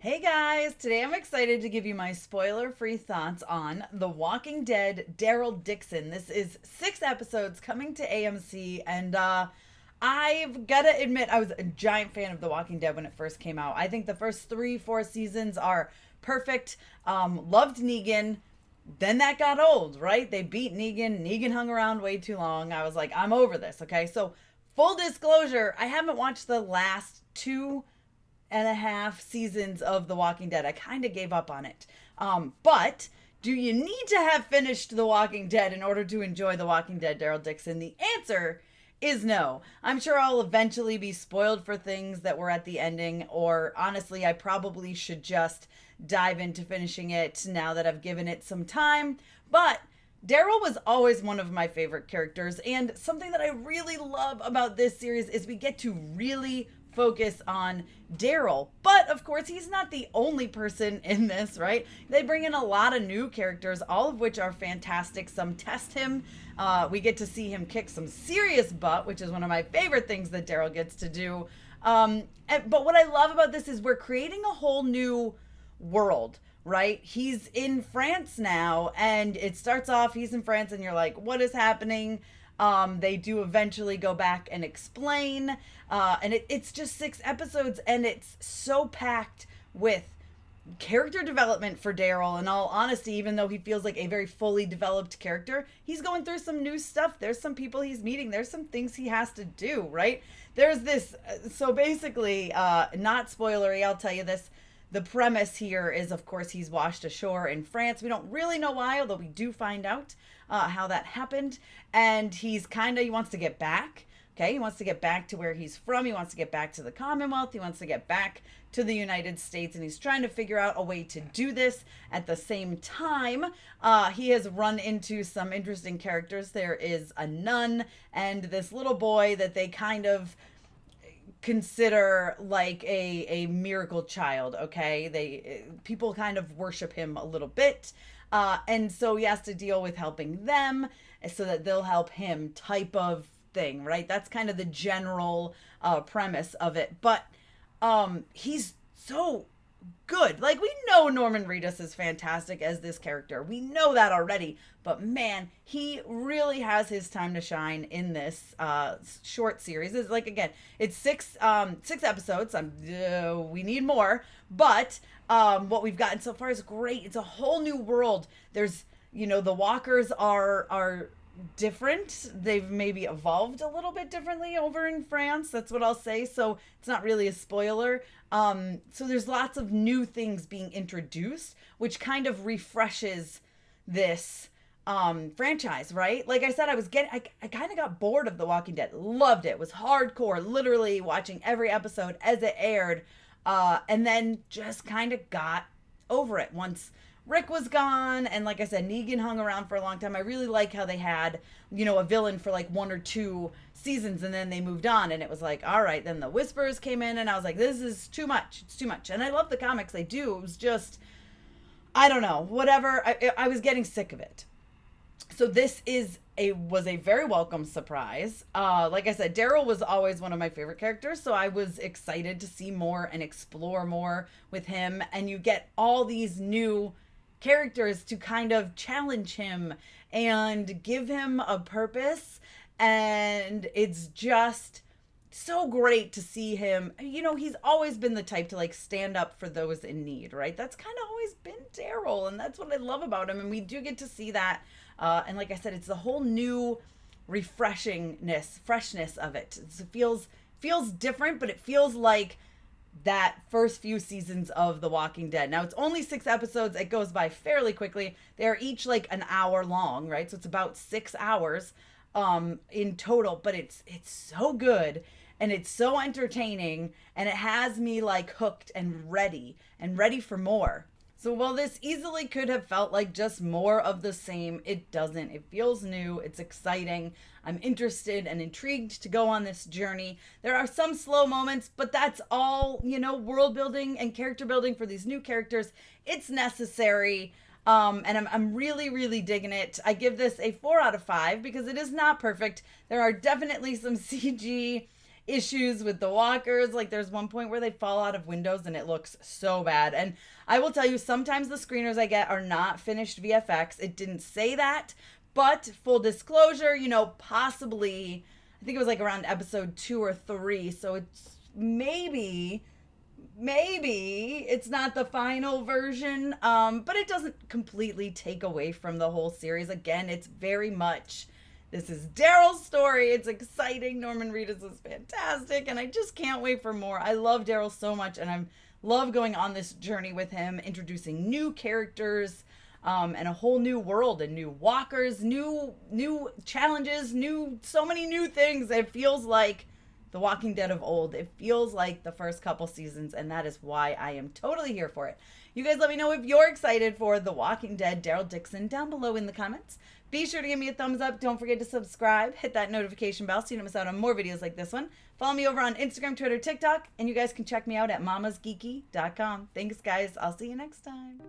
Hey guys, today I'm excited to give you my spoiler-free thoughts on The Walking Dead Daryl Dixon. This is 6 episodes coming to AMC, and I've got to admit, I was a giant fan of The Walking Dead when it first came out. I think the first 3, 4 seasons are perfect. Loved Negan. Then that got old, right? They beat Negan. Negan hung around way too long. I was like, I'm over this, okay? So, full disclosure, I haven't watched the last 2.5 seasons of The Walking Dead. I kind of gave up on it. But do you need to have finished The Walking Dead in order to enjoy The Walking Dead, Daryl Dixon? The answer is no. I'm sure I'll eventually be spoiled for things that were at the ending, or honestly, I probably should just dive into finishing it now that I've given it some time. But Daryl was always one of my favorite characters, and something that I really love about this series is we get to really focus on Daryl. But of course, he's not the only person in this, right? They bring in a lot of new characters, all of which are fantastic. Some test him. We get to see him kick some serious butt, which is one of my favorite things that Daryl gets to do. But what I love about this is we're creating a whole new world, right? He's in France now, and it starts off, he's in France, and you're like, what is happening? They do eventually go back and explain, and it's just 6 episodes, and it's so packed with character development for Daryl. In all honesty, even though he feels like a very fully developed character, he's going through some new stuff. There's some people he's meeting. There's some things he has to do, right? There's this, so basically, not spoilery, I'll tell you this. The premise here is, of course, he's washed ashore in France. We don't really know why, although we do find out how that happened. And he wants to get back. Okay, he wants to get back to where he's from. He wants to get back to the Commonwealth. He wants to get back to the United States. And he's trying to figure out a way to do this. At the same time, he has run into some interesting characters. There is a nun and this little boy that they kind of consider like a miracle child. Okay, they people kind of worship him a little bit, and so he has to deal with helping them so that they'll help him, type of thing, right? That's kind of the general premise of it. But he's so good. Like, we know Norman Reedus is fantastic as this character. We know that already. But man, he really has his time to shine in this short series. It's like, again, it's 6 episodes. We need more, but what we've gotten so far is great. It's a whole new world. There's, the walkers are different. They've maybe evolved a little bit differently over in France. That's what I'll say. So it's not really a spoiler. So there's lots of new things being introduced, which kind of refreshes this franchise, right? Like I said, I kind of got bored of The Walking Dead. Loved it. Was hardcore, literally watching every episode as it aired, and then just kind of got over it once Rick was gone. And like I said, Negan hung around for a long time. I really like how they had, a villain for like 1 or 2 seasons, and then they moved on, and it was like, all right, then the Whisperers came in, and I was like, this is too much. It's too much. And I love the comics they do. It was just, I don't know, whatever. I was getting sick of it. So this was a very welcome surprise. Like I said, Daryl was always one of my favorite characters, so I was excited to see more and explore more with him. And you get all these new characters to kind of challenge him and give him a purpose. And it's just so great to see him. He's always been the type to like stand up for those in need, right? That's kind of always been Daryl, and that's what I love about him. And we do get to see that. And like I said, it's the whole new freshness of it. It feels different, but it feels like that first few seasons of The Walking Dead. Now, it's only 6 episodes. It goes by fairly quickly. They're each like an hour long, right? So it's about 6 hours in total, but it's so good, and it's so entertaining, and it has me like hooked and ready for more. So while this easily could have felt like just more of the same, it doesn't. It feels new. It's exciting. I'm interested and intrigued to go on this journey. There are some slow moments, but that's all, world building and character building for these new characters. It's necessary. And I'm really, really digging it. I give this a 4 out of 5 because it is not perfect. There are definitely some CG issues with the walkers. Like there's one point where they fall out of windows and it looks so bad. And I will tell you, sometimes the screeners I get are not finished VFX. It didn't say that, but full disclosure, you know, possibly, I think it was like around episode 2 or 3. So it's maybe it's not the final version, but it doesn't completely take away from the whole series. Again, it's very much, this is Daryl's story. It's exciting. Norman Reedus is fantastic, and I just can't wait for more. I love Daryl so much, and I love going on this journey with him, introducing new characters, and a whole new world, and new walkers, new challenges, so many new things. It feels like The Walking Dead of old. It feels like the first couple seasons, and that is why I am totally here for it. You guys let me know if you're excited for The Walking Dead Daryl Dixon down below in the comments. Be sure to give me a thumbs up. Don't forget to subscribe. Hit that notification bell so you don't miss out on more videos like this one. Follow me over on Instagram, Twitter, TikTok, and you guys can check me out at MamasGeeky.com. Thanks, guys. I'll see you next time.